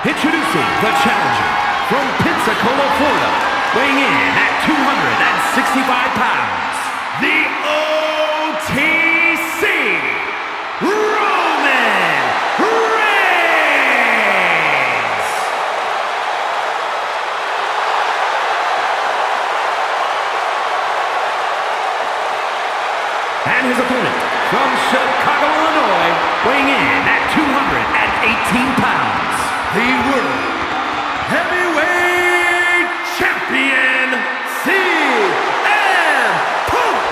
Introducing the challenger from Pensacola, Florida, weighing in at 265 pounds, the OTC, Roman Reigns! And his opponent from Chicago, Illinois, weighing in at 218 pounds, the World Heavyweight Champion, CM Punk!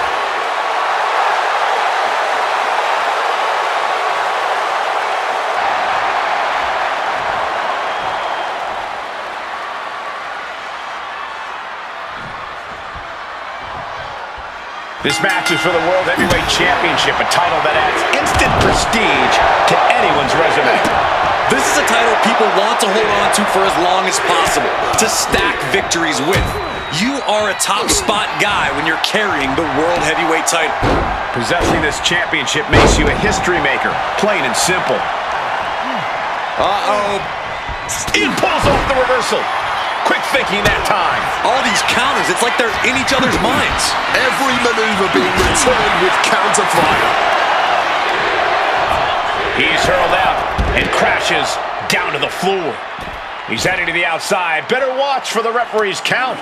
This match is for the World Heavyweight Championship, a title that adds instant prestige to anyone's resume. This is a title people want to hold on to for as long as possible, to stack victories with. You are a top spot guy when you're carrying the World Heavyweight title. Possessing this championship makes you a history maker, plain and simple. Uh-oh. He pulls off the reversal. Quick thinking that time. All these counters, it's like they're in each other's minds. Every maneuver being returned with counter fire. He's hurled out and crashes down to the floor. He's heading to the outside. Better watch for the referee's count.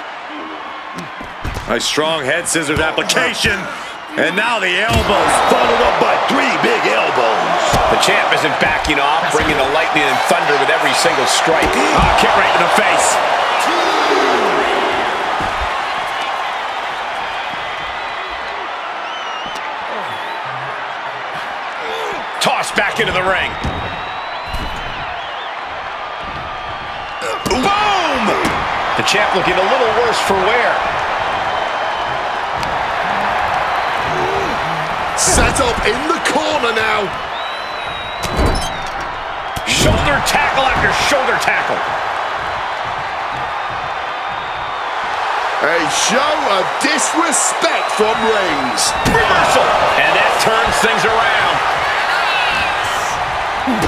Nice strong head scissors application. And now the elbows, followed up by 3 big elbows. The champ isn't backing off, bringing the lightning and thunder with every single strike. Kick right in the face. Tossed back into the ring. Boom! The champ looking a little worse for wear. Set up in the corner now. Shoulder tackle after shoulder tackle. A show of disrespect from Reigns. Reversal. And that turns things around.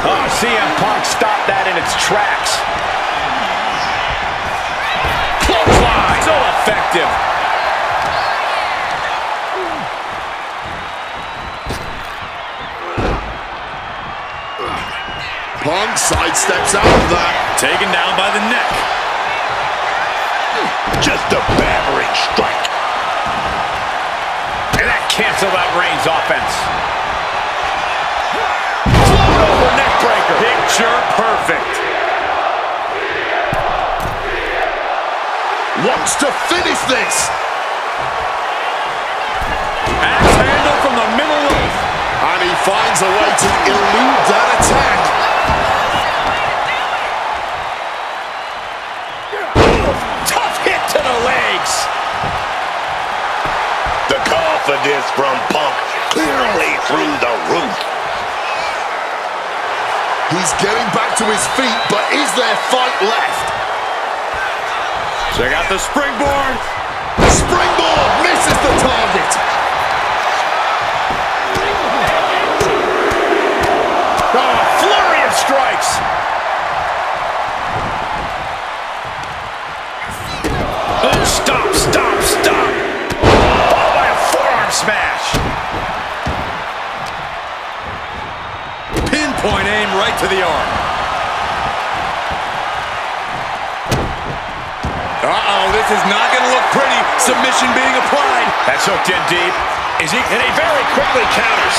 Oh, CM Punk stopped that in its tracks. Clothesline. So effective. Punk sidesteps out of that. Taken down by the neck. Just a battering strike. And that canceled out Reigns' offense. Float over neck breaker. Picture perfect. Wants to finish this. Axe handle from the middle rope. And he finds a way to elude that attack. Tough hit to the legs. The confidence from Punk clearly through the roof. He's getting back to his feet, but is there fight left? Check out the springboard. Springboard misses the target. Oh, a flurry of strikes. Oh, stop, stop, stop. Followed by a forearm smash. Pinpoint aim right to the arm. Uh-oh, this is not going to look pretty. Submission being applied. That's hooked in deep. And he very quickly counters.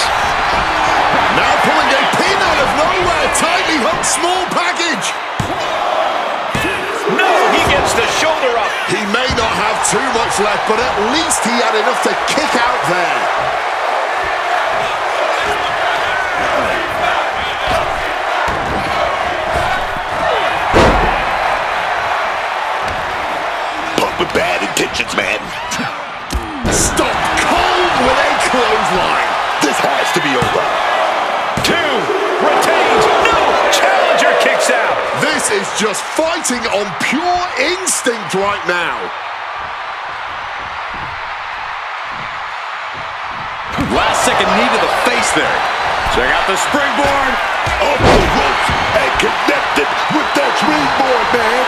Now pulling a pin out of nowhere. Tightly hooked small package. No, he gets the shoulder up. He may not have too much left, but at least he had enough to kick out there. Punk with bad intentions, man. Stop cold with a clothesline. This has to be over. 2, retains. No, challenger kicks out. This is just fighting on pure instinct right now. Last second knee to the face there. Check out the springboard. Up the ropes and connected with the tree. man.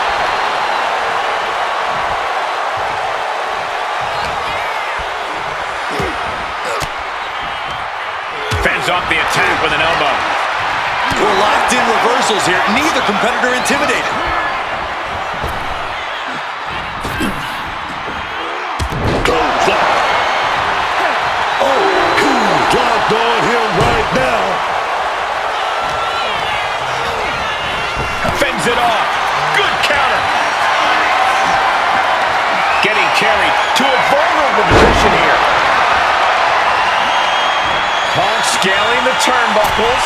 Fends off the attack with an elbow. We're locked in reversals here. Neither competitor intimidated. Goes up. Oh, dropped on him right now. Fends it off. Good counter. Getting carried to a vulnerable position here. Punk scaling the turnbuckles.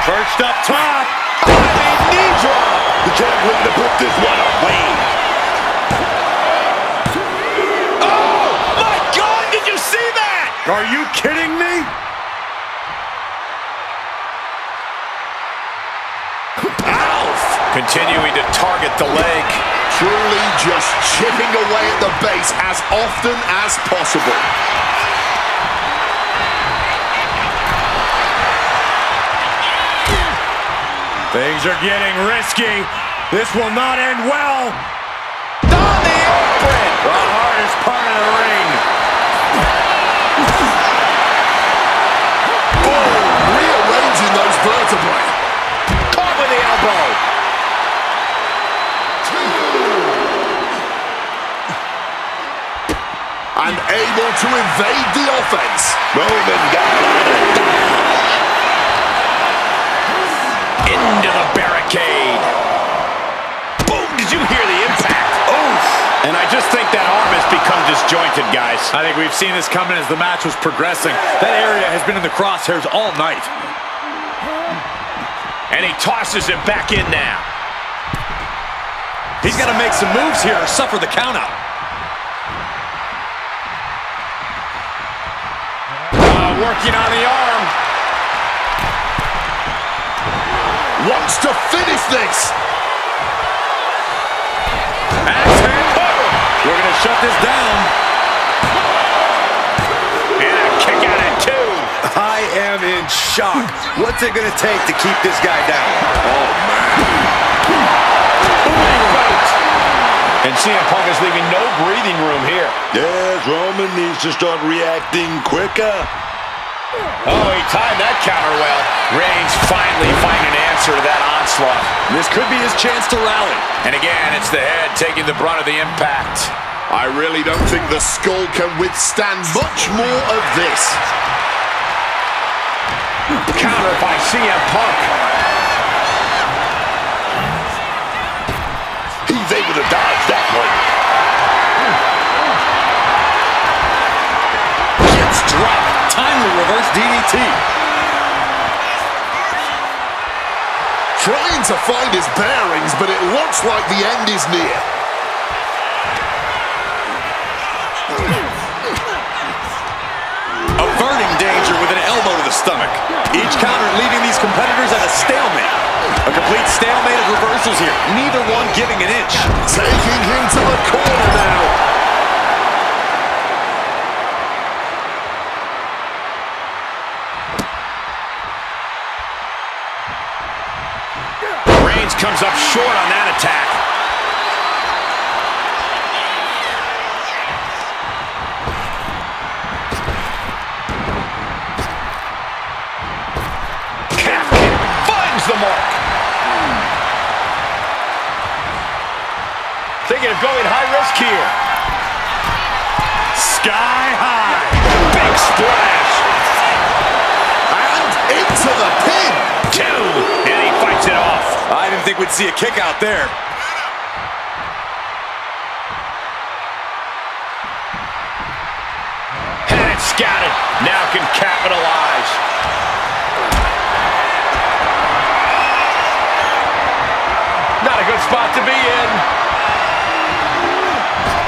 First up top. Knee drop. You can't wait to put this one away. Oh, my God, did you see that? Are you kidding me? Alf. Continuing to target the leg. Truly just chipping away at the base as often as possible. Things are getting risky. This will not end well. On the apron. The hardest part of the ring. Boom! Rearranging those vertebrae. Caught with the elbow. And able to evade the offense. Roman got it. Into the barricade. Boom! Did you hear the impact? Oof! And I just think that arm has become disjointed, guys. I think we've seen this coming as the match was progressing. That area has been in the crosshairs all night. And he tosses it back in now. He's got to make some moves here or suffer the countout. Working on the arm. Wants to finish this. Axe hand cover. We're going to shut this down. And a kick out at two. I am in shock. What's it going to take to keep this guy down? Oh, man. And CM Punk is leaving no breathing room here. Yes, Roman needs to start reacting quicker. Oh, he timed that counter well. Reigns finally finding an answer to that onslaught. This could be his chance to rally. And again, it's the head taking the brunt of the impact. I really don't think the skull can withstand much more of this. Counter by CM Punk. He's able to dodge that one. Gets dropped. Timely reverse DDT. Trying to find his bearings, but it looks like the end is near. Averting danger with an elbow to the stomach. Each counter leaving these competitors at a stalemate. A complete stalemate of reversals here. Neither one giving an inch. Taking him to the corner now. Reigns comes up short on that attack. Calf kick finds the mark. Thinking of going high risk here. Sky high. Big splash. And into the pin. Two. And he fights it off. I didn't think we'd see a kick out there. Had it scouted. Now can capitalize. Not a good spot to be in.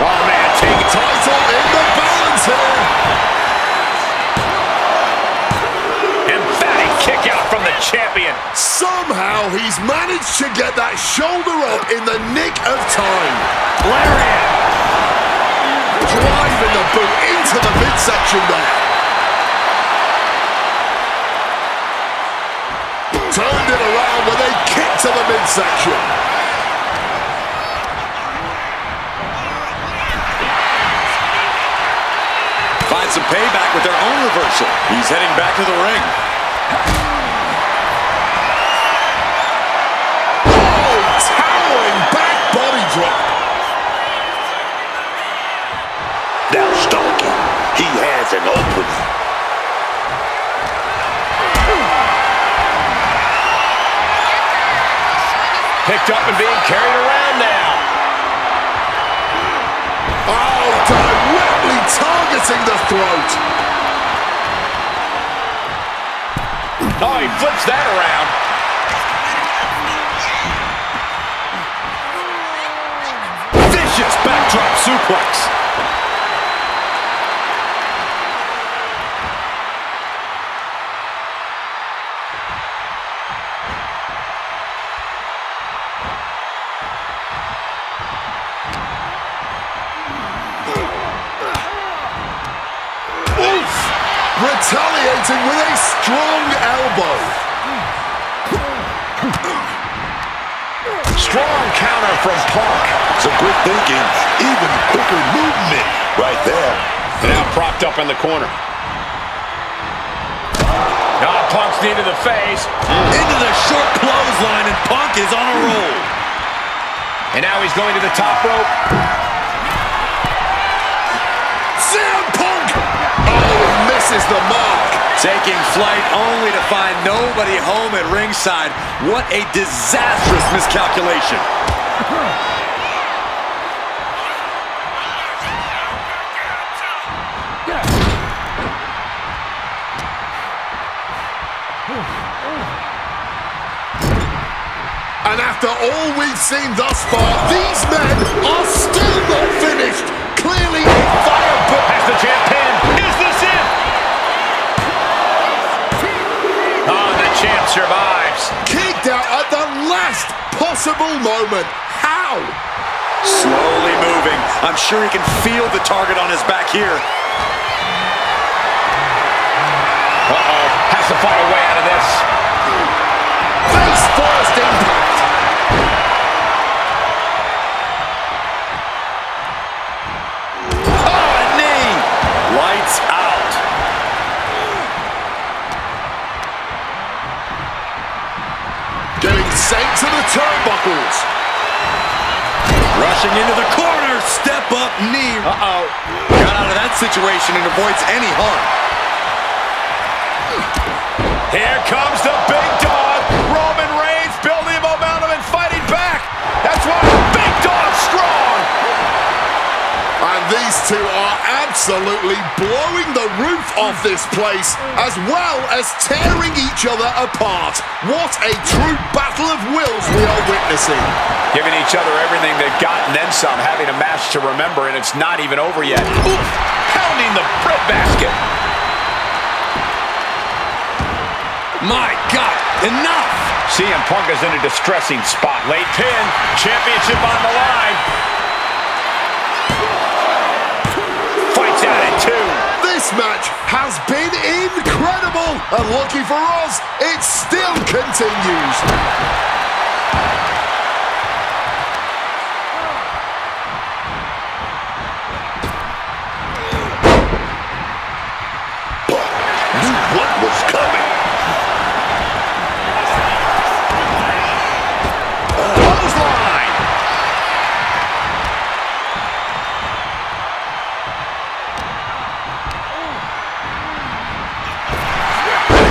Oh, man, take it. Title in the balance here. Emphatic kick out from the champion. Somehow he's managed to get that shoulder up in the nick of time. Lariat. Driving the boot into the midsection there. Turned it around with a kick to the midsection. payback with their own reversal. He's heading back to the ring. Oh, towering back body drop. Now stalking. He has an opening. Picked up and being carried around now. Oh, directly targeting the throat. Oh, he flips that around. Vicious backdrop suplex. Retaliating with a strong elbow. Strong counter from Punk. Some quick thinking, even quicker movement right there. Now propped up in the corner. Punk's knee to the face. Into the short clothesline, and Punk is on a roll. And now he's going to the top rope. CM Punk! Oh, misses the mark. Taking flight only to find nobody home at ringside. What a disastrous miscalculation. And after all we've seen thus far, these men are still not finished. Clearly a fire pit. Has the champ pinned. Is this it? Oh, the champ survives. Kicked out at the last possible moment. How? Slowly moving. I'm sure he can feel the target on his back here. Uh-oh. Has to find a way out of this. Face first impact. Oh, a knee. Lights out. Getting sent to the turnbuckles. Rushing into the corner. Step up knee. Uh-oh. Got out of that situation and avoids any harm. Here comes the big dog. Roman Reigns building momentum and fighting back. That's why the big dog's strong. And these two are absolutely blowing the roof off this place, as well as tearing each other apart. What a true battle of wills we are witnessing. Giving each other everything they've got and then some. Having a match to remember, and it's not even over yet. Oof! Pounding the breadbasket. My God, enough! CM Punk is in a distressing spot. Late pin, championship on the line. Fights out at 2. This match has been incredible, and lucky for us, it still continues. Knew what was coming. Clothesline.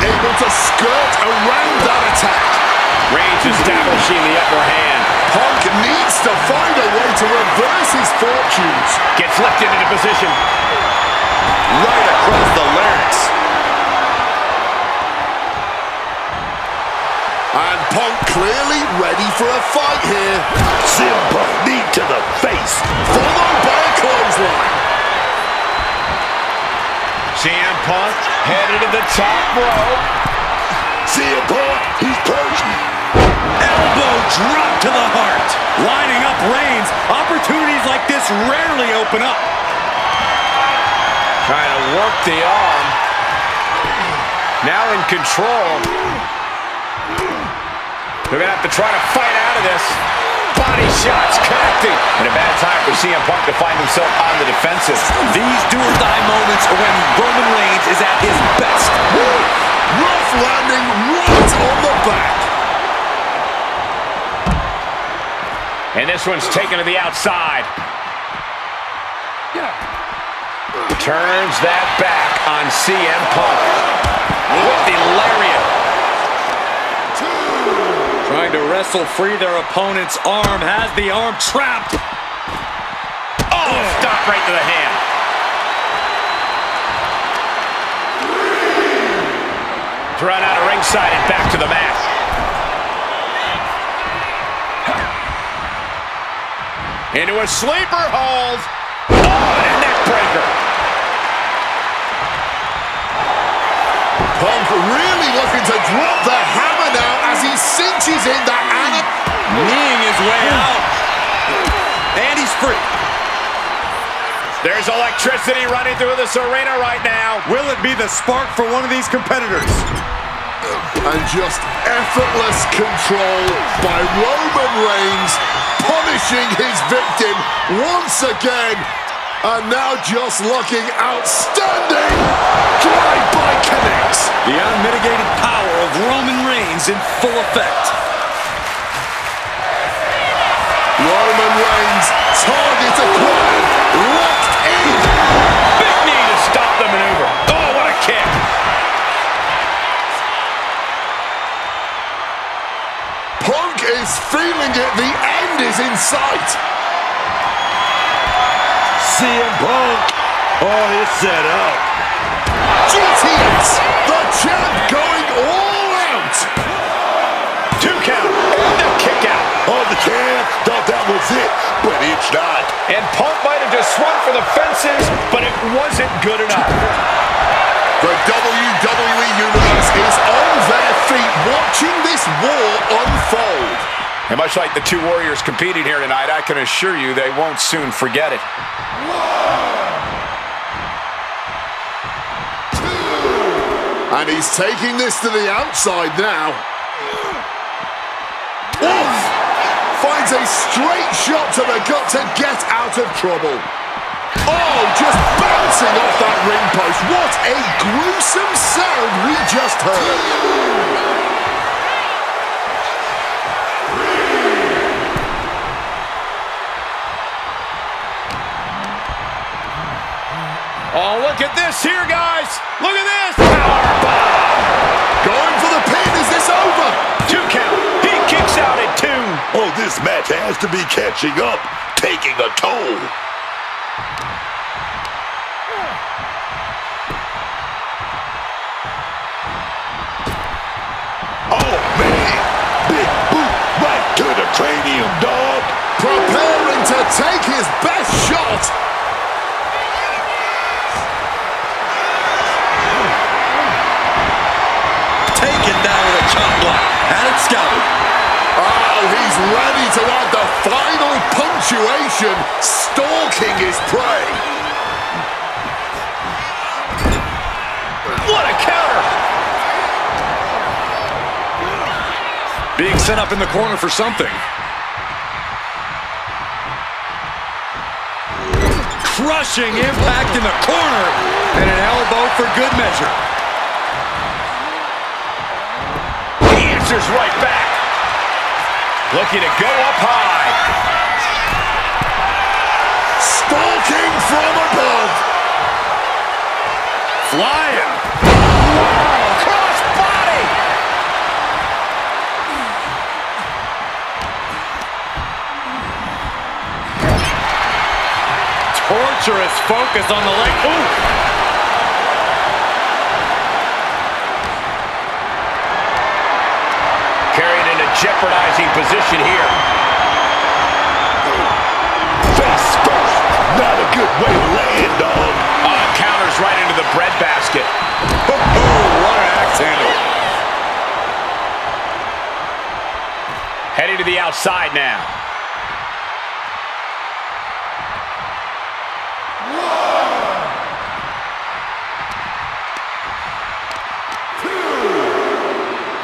Able to skirt around that attack. Reigns establishing the upper hand. Punk needs to find a way to reverse his fortunes. Gets lifted into position. Right across the larynx. And Punk clearly ready for a fight here. CM Punk knee to the face. Followed by a clothesline. CM Punk headed to the top rope. CM Punk, he's Persian. Elbow drop to the heart. Lining up Reigns. Opportunities like this rarely open up. Trying to work the arm. Now in control. They're going to have to try to fight out of this. Body shots connecting. And a bad time for CM Punk to find himself on the defensive. These do-or-die moments are when Roman Reigns is at his best. Woo! Rough landing right on the back. And this one's taken to the outside. Turns that back on CM Punk. With the lariat. Trying to wrestle free their opponent's arm. Has the arm trapped. Oh, stop right to the hand. Run out of ringside and back to the mat. Into a sleeper hold. Oh, and a neck breaker. Punk really looking to drop the hammer now as he cinches in that Anna. Kneeing his way out. And he's free. There's electricity running through this arena right now. Will it be the spark for one of these competitors? And just effortless control by Roman Reigns, punishing his victim once again. And now just looking outstanding. Drive-by connects. The unmitigated power of Roman Reigns in full effect. Roman Reigns, target acquired, locked in. Big knee to stop the maneuver. Oh, what a kick. Punk is feeling it. The end is in sight. CM Punk. Oh, he's set up. GTS, the champ going all out. 2 count and a kick out. Oh, the champ thought that was it, but it's not. And Punk might have just swung for the fences, but it wasn't good enough. The WWE Universe is on their feet watching this war unfold. And much like the two warriors competing here tonight, I can assure you they won't soon forget it. And he's taking this to the outside now. Oof! Finds a straight shot to the gut to get out of trouble. Oh, just bouncing off that ring post. What a gruesome sound we just heard. Oh, look at this here, guys. Look at this. Powerbomb. Going for the pin. Is this over? 2 count. He kicks out at 2. Oh, this match has to be catching up, taking a toll. Oh, man. Big boot right to the cranium, dog. Preparing to take his best shot. Taken down with a chop block. Had it scouted. Oh, he's ready to add the final punctuation, stalking his prey. What a counter. Being set up in the corner for something. Crushing impact in the corner. And an elbow for good measure. He answers right back. Looking to go up high. Stalking from above. Flying. Cross body. Torturous focus on the leg. Ooh. Carried in a jeopardizing position here. Face first. Not a good way to land, dog. Counters right into the breadbasket. Oh, what an axe handle. Heading to the outside now.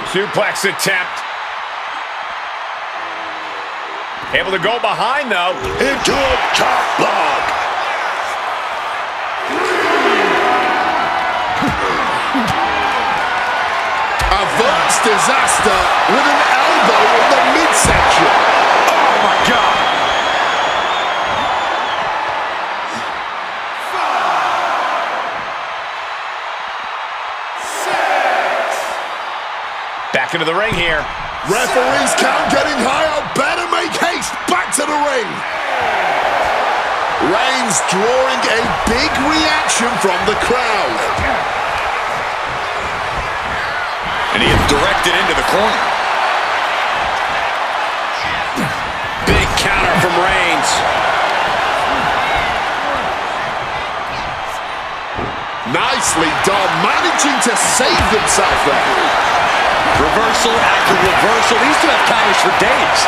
Suplex attempt. Able to go behind, though. Into a chop block. Averts disaster with an elbow in the midsection. Oh, my God. Back into the ring here. Referee's count getting higher. Better make haste. Back to the ring. Reigns drawing a big reaction from the crowd. And he is directed into the corner. Big counter from Reigns. Nicely done, managing to save themselves there. Reversal after reversal. These two have counters for days.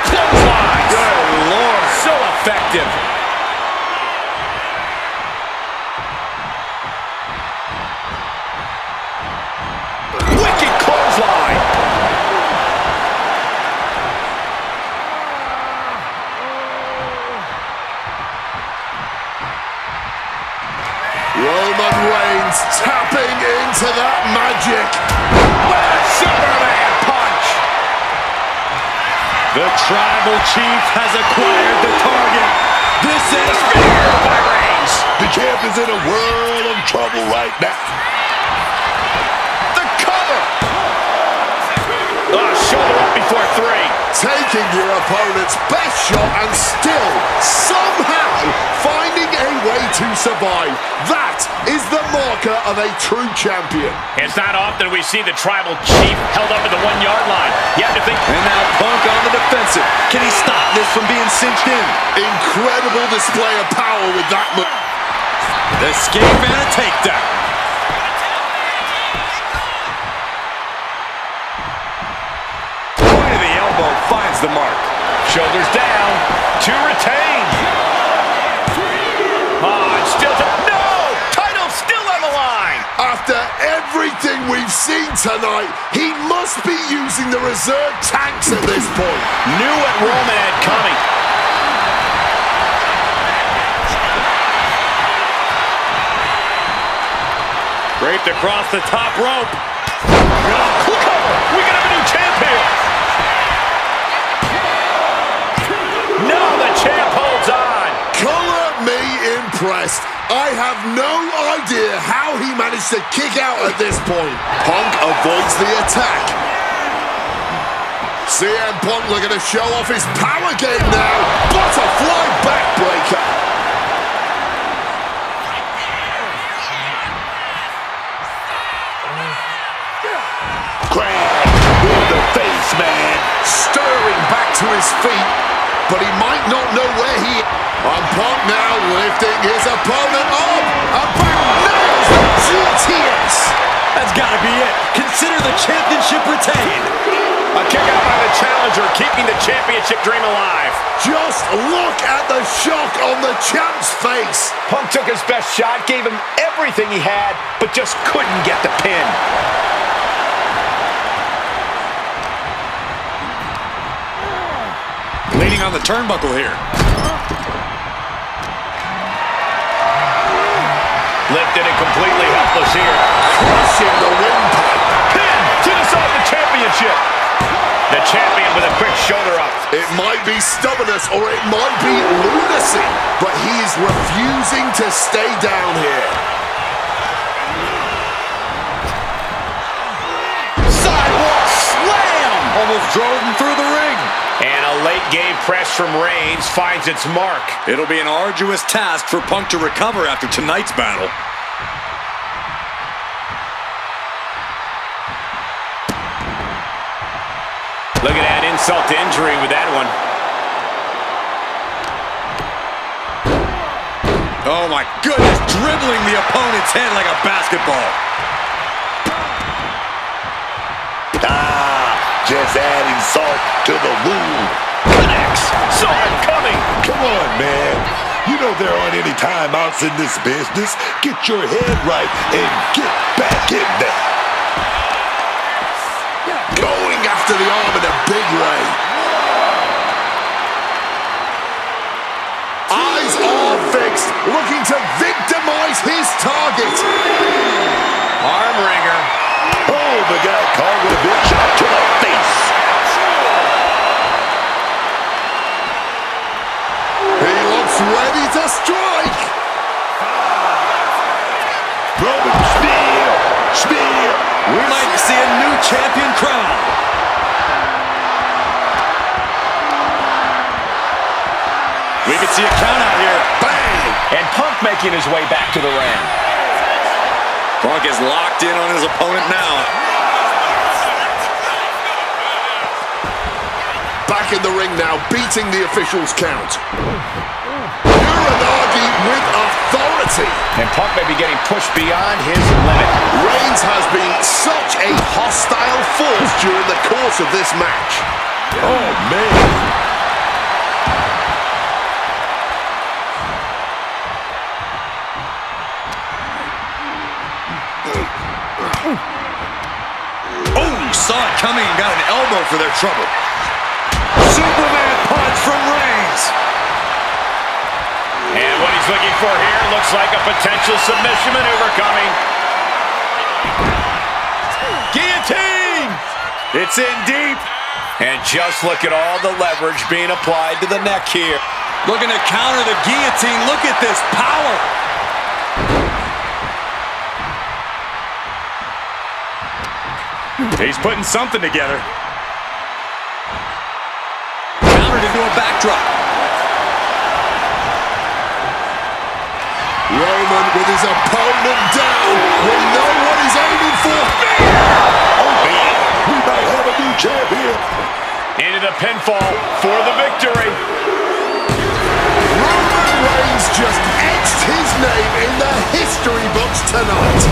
Clothesline. Good Lord, so effective. Wicked clothesline. Roman Reigns tapping into that magic. Superman punch. The Tribal Chief has acquired the target. This is Spear by Reigns. The champ is in a world of trouble right now. The cover. Shoulder up before 3. Taking your opponent's best shot and still somehow finding a way to survive. That is the marker of a true champion. It's not often we see the Tribal Chief held up at the 1-yard line. You have to think. And now Punk on the defensive. Can he stop this from being cinched in? Incredible display of power with that move. Escape and a takedown. Point of the elbow finds the mark. Shoulders down to retain. Still no! Title still on the line. After everything we've seen tonight, he must be using the reserve tanks at this point. Knew what Roman had coming. Draped across the top rope. Cover. We got a new champ here. No, the champ holds on. Color me impressed. I have no idea how he managed to kick out at this point. Punk avoids the attack. CM Punk looking to show off his power game now. Butterfly backbreaker. Crab in the face, man. Stirring back to his feet, but he might not know where he is. And Punk now lifting his opponent up. And back nails the GTS. That's got to be it. Consider the championship retained. A kick out by the challenger, keeping the championship dream alive. Just look at the shock on the champ's face. Punk took his best shot, gave him everything he had, but just couldn't get the pin. Leaning on the turnbuckle here. Lifted and completely helpless here. Crushing the windpipe. Pin to decide the championship. The champion with a quick shoulder up. It might be stubbornness or it might be lunacy, but he is refusing to stay down here. Sidewalk slam! Almost drove him through the ring. And a late game press from Reigns finds its mark. It'll be an arduous task for Punk to recover after tonight's battle. Look at that insult to injury with that one. Oh my goodness, dribbling the opponent's head like a basketball. Just adding salt to the wound. Connects. Saw it coming. Come on, man. You know there aren't any timeouts in this business. Get your head right and get back in there. Going after the arm in a big way. Eyes are fixed, looking to victimize his target. Arm wringer. Oh, the guy called with a big shot to the face. He looks ready to strike. Roman spear. Spear. We might see a new champion crown. We could see a count out here. Bang! And Punk making his way back to the ring. Punk is locked in on his opponent now. Back in the ring now, beating the official's count. Uranagi with authority. And Punk may be getting pushed beyond his limit. Reigns has been such a hostile force during the course of this match. Oh, man. Oh, saw it coming and got an elbow for their trouble. Superman punch from Reigns. And what he's looking for here looks like a potential submission maneuver coming. Guillotine! It's in deep. And just look at all the leverage being applied to the neck here. Looking to counter the guillotine. Look at this power. He's putting something together. Countered into a backdrop. Roman with his opponent down. We know what he's aiming for. Oh, man. We might have a new champion. Into the pinfall for the victory. Roman Reigns just etched his name in the history books tonight.